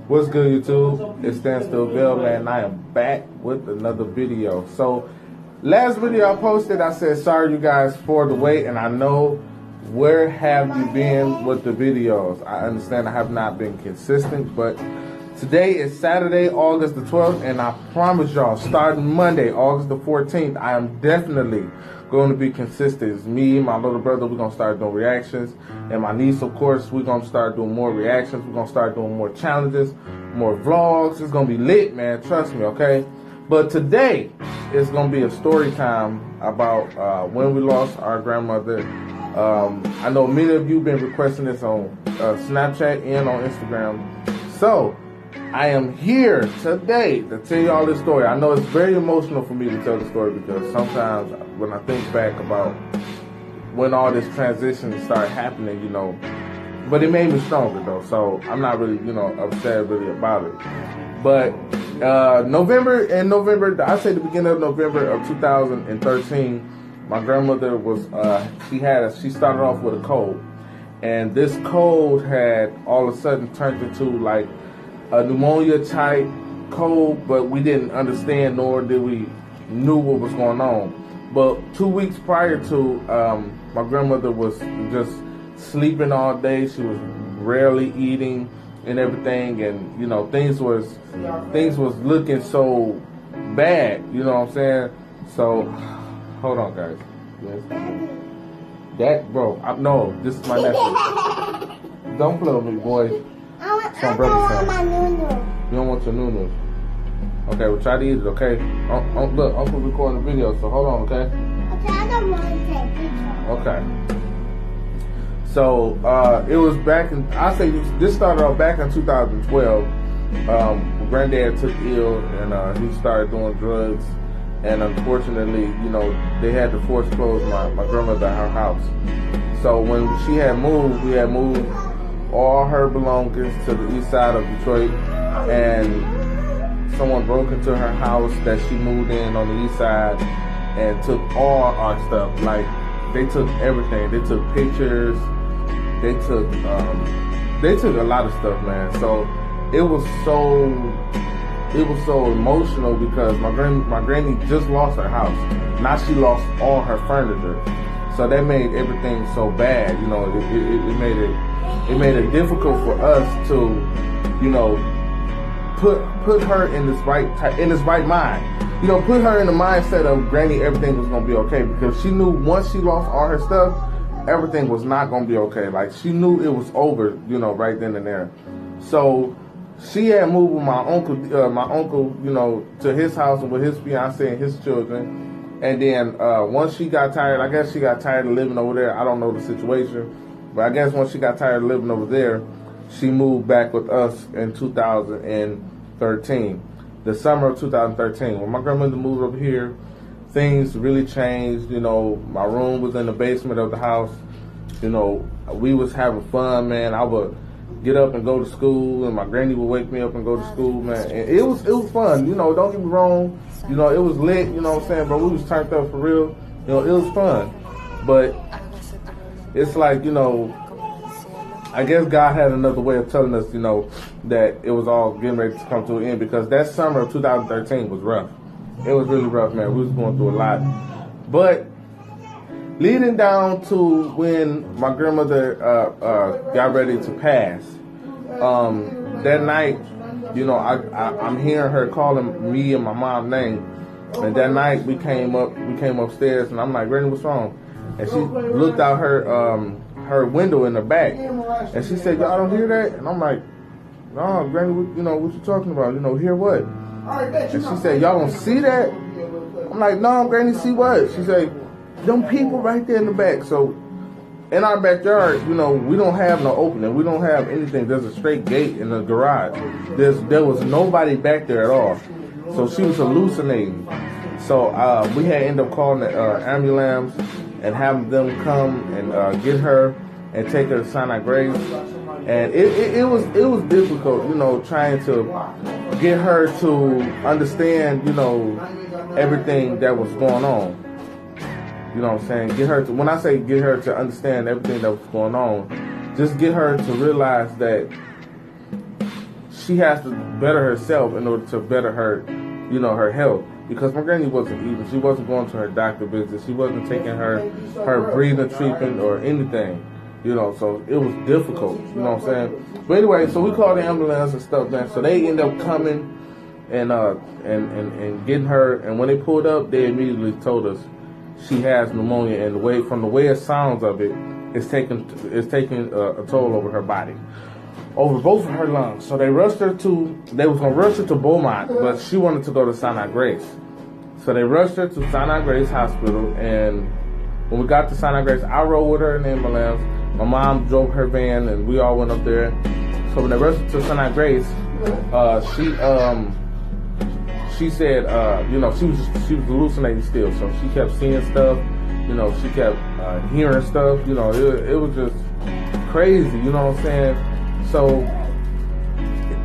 What's good, YouTube? It's darvell, man. I am back with another video. So, last video I posted, I said sorry you guys for the wait, and I know where have you been with the videos. I understand I have not been consistent, but today is Saturday, August the 12th, and I promise y'all, starting Monday, August the 14th, I am definitely going to be consistent. It's me, my little brother, we're going to start doing reactions, and my niece, of course, we're going to start doing more reactions. We're going to start doing more challenges, more vlogs. It's going to be lit, man, trust me, okay? But today is going to be a story time about when we lost our grandmother. I know many of you have been requesting this on Snapchat and on Instagram, so I am here today to tell you all this story. I know it's very emotional for me to tell the story because sometimes when I think back about when all this transition started happening, you know, but it made me stronger though, so I'm not really, you know, upset really about it. But in November, I say the beginning of November of 2013, my grandmother was, she started off with a cold, and this cold had all of a sudden turned into like a pneumonia type cold, but we didn't understand nor did we knew what was going on. But 2 weeks prior to, my grandmother was just sleeping all day. She was rarely eating and everything, and you know things was looking so bad. You know what I'm saying? So hold on, guys. Yes. That bro, no, this is my nephew. Don't play with me, boy. I don't want my noodles. You don't want your noodles? Okay, we'll try to eat it, okay? Look, Uncle recording the video, so hold on, okay? Okay, I don't want to take pictures. Okay. So, it was back in, I say this started off back in 2012. Granddad took ill, and he started doing drugs. And unfortunately, you know, they had to force close my grandmother at her house. So when she had moved, we had moved all her belongings to the east side of Detroit, and someone broke into her house that she moved in on the east side and took all our stuff. Like, they took everything. They took pictures. They took a lot of stuff, man. So it was so emotional because my granny just lost her house. Now she lost all her furniture. So that made everything so bad. You know, it made it difficult for us to, you know, put her in this right mind. You know, put her in the mindset of granny, everything was gonna be okay, because she knew once she lost all her stuff, everything was not gonna be okay. Like, she knew it was over, you know, right then and there. So she had moved with my uncle, you know, to his house and with his fiance and his children. And then once she got tired, I guess she got tired of living over there. I don't know the situation, but I guess once she got tired of living over there, she moved back with us in 2013, the summer of 2013. When my grandmother moved up here, things really changed. You know, my room was in the basement of the house. You know, we was having fun, man. I would get up and go to school, and my granny would wake me up and go to school, man. And it was fun. You know, don't get me wrong. You know, it was lit. You know what I'm saying? But we was turned up for real. You know, it was fun. But it's like, you know, I guess God had another way of telling us, you know, that it was all getting ready to come to an end, because that summer of 2013 was rough. It was really rough, man. We was going through a lot. But leading down to when my grandmother got ready to pass, that night, you know, I'm hearing her calling me and my mom's name. And that night we came upstairs, and I'm like, Granny, what's wrong? And she looked out her window in the back, and she said, y'all don't hear that? And I'm like, no, Granny, you know, what you talking about? You know, hear what? And she said, y'all don't see that? I'm like, no, Granny, see what? She said, them people right there in the back. So in our backyard, you know, we don't have no opening. We don't have anything. There's a straight gate in the garage. There was nobody back there at all. So she was hallucinating. So we had ended up calling the ambulance and having them come and get her and take her to Sinai Grace. And it was difficult, you know, trying to get her to understand, you know, everything that was going on. You know what I'm saying? When I say get her to understand everything that was going on, just get her to realize that she has to better herself in order to better her, you know, her health. Because my granny wasn't eating. She wasn't going to her doctor visits. She wasn't taking her breathing treatment or anything. You know, so it was difficult. You know what I'm saying? But anyway, so we called the ambulance and stuff, man. So they end up coming and getting her. And when they pulled up, they immediately told us she has pneumonia. And from the way it sounds of it, it's taking a toll over her body, over both of her lungs. So they was gonna rush her to Beaumont, but she wanted to go to Sinai Grace. So they rushed her to Sinai Grace Hospital, and when we got to Sinai Grace, I rode with her in the ambulance. My mom drove her van, and we all went up there. So when they rushed her to Sinai Grace, she said, you know, she was hallucinating still. So she kept seeing stuff, you know, she kept hearing stuff, you know, it was just crazy, you know what I'm saying? So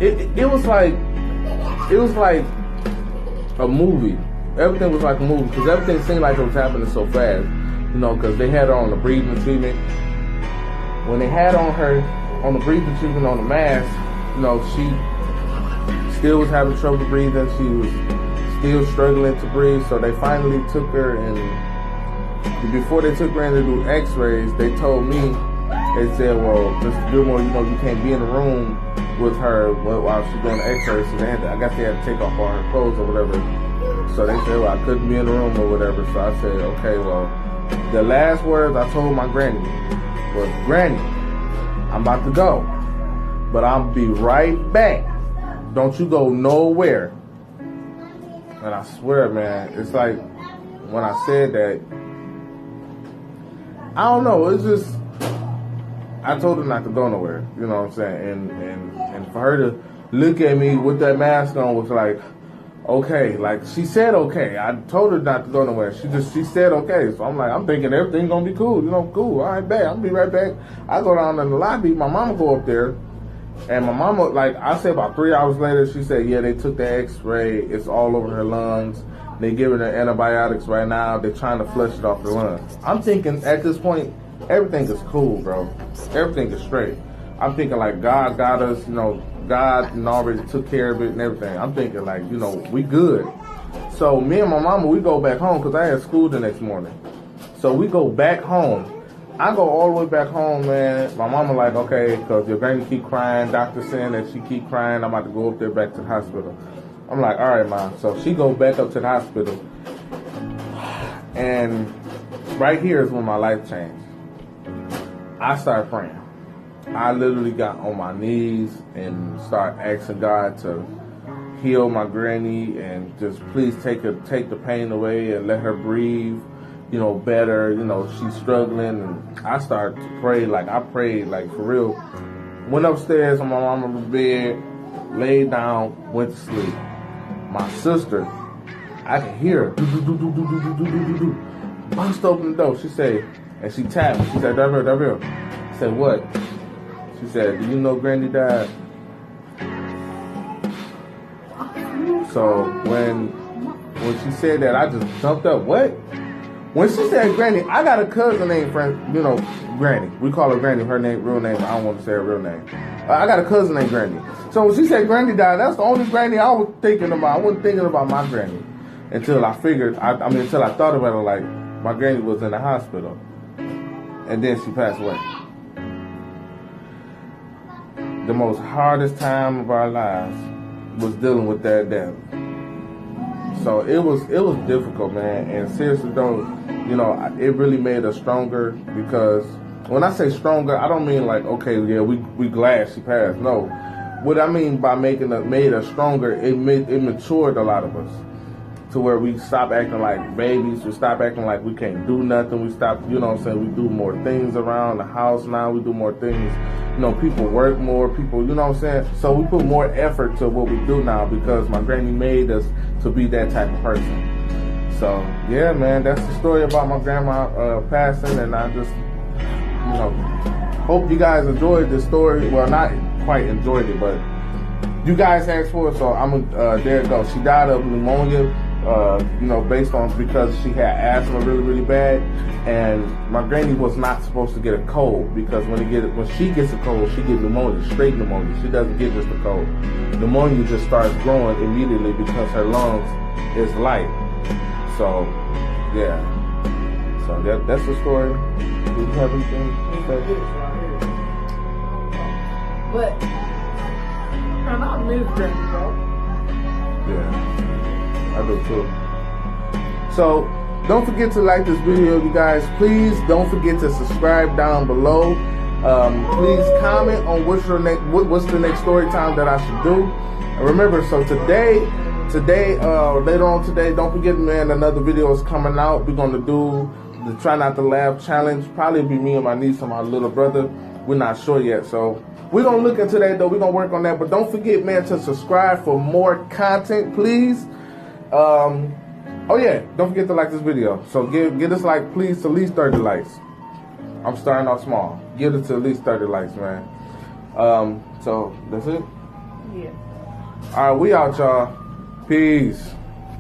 it was like a movie. Everything was like a movie because everything seemed like it was happening so fast, you know, because they had her on the breathing treatment. When they had on her on the breathing treatment on the mask, you know, she still was having trouble breathing. She was still struggling to breathe. So they finally took her, and before they took her in to do x-rays, they told me, they said, well, Mr. Gilmore, you know, you can't be in the room with her while she's doing the x-rays. So I guess they had to take off all her clothes or whatever. So they said, well, I couldn't be in the room or whatever. So I said, okay, well, the last words I told my granny was, Granny, I'm about to go, but I'll be right back. Don't you go nowhere. And I swear, man, it's like when I said that, I don't know, it's just, I told her not to go nowhere, you know what I'm saying? And for her to look at me with that mask on was like, okay, like she said okay. I told her not to go nowhere. She said okay. So I'm like, I'm thinking everything's gonna be cool, you know, cool. All right, bet. I'll be right back. I go down in the lobby, my mama go up there, and my mama, like I said, about 3 hours later, she said, yeah, they took the x-ray, it's all over her lungs. They giving her antibiotics right now. They're trying to flush it off her lungs. I'm thinking at this point, everything is cool, bro. Everything is straight. I'm thinking like God got us, you know, God already took care of it and everything. I'm thinking like, you know, we good. So me and my mama, we go back home because I had school the next morning. So we go back home. I go all the way back home, man. My mama like, okay, because your granny keep crying. Doctor saying that she keep crying. I'm about to go up there back to the hospital. I'm like, all right, Mom. So she go back up to the hospital. And right here is when my life changed. I started praying. I literally got on my knees and started asking God to heal my granny and just please take the pain away and let her breathe, you know, better. You know, she's struggling. And I started to pray. Like, I prayed, like, for real. Went upstairs on my mama's bed, laid down, went to sleep. My sister, I could hear her bust open the door. She said, and she tapped me. She said, Darvell. I said, what? She said, do you know Granny died? So when she said that, I just jumped up. What? When she said Granny, I got a cousin named Granny. We call her Granny. Her real name, I don't want to say her real name. I got a cousin named Granny. So when she said Granny died, that's the only Granny I was thinking about. I wasn't thinking about my Granny until I figured, until I thought about it, like, my Granny was in the hospital. And then she passed away. The most hardest time of our lives was dealing with that death. So it was difficult, man. And seriously, it really made us stronger, because when I say stronger, I don't mean like, okay, yeah, we glad she passed. No. What I mean by made us stronger, it matured a lot of us to where we stop acting like babies. We stop acting like we can't do nothing. We stop, you know what I'm saying, we do more things around the house now. We do more things. You know, people work more. People, you know what I'm saying? So we put more effort to what we do now because my granny made us to be that type of person. So, yeah, man, that's the story about my grandma passing, and I just, you know, hope you guys enjoyed this story. Well, not quite enjoyed it, but you guys asked for it, so there it goes. She died of pneumonia, because she had asthma really, really bad, and my granny was not supposed to get a cold, because when she gets a cold, she gets pneumonia, straight pneumonia. She doesn't get just a cold. pneumonia just starts growing immediately because her lungs is light. So, yeah. So that's the story. Do you have anything to say? But I'm not miserable, bro. Yeah, I do too. So don't forget to like this video, you guys. Please don't forget to subscribe down below. Please comment on what's the next story time that I should do. And remember, so today, later on today, don't forget, man, another video is coming out. We're gonna do the Try Not to Laugh challenge. Probably be me and my niece and my little brother. We're not sure yet, so we're gonna look into that though. We're gonna work on that. But don't forget, man, to subscribe for more content, please. Oh yeah, don't forget to like this video. So get us like, please, to at least 30 likes. I'm starting off small. Get it to at least 30 likes, man. So that's it. Yeah. All right, we out, y'all. Peace.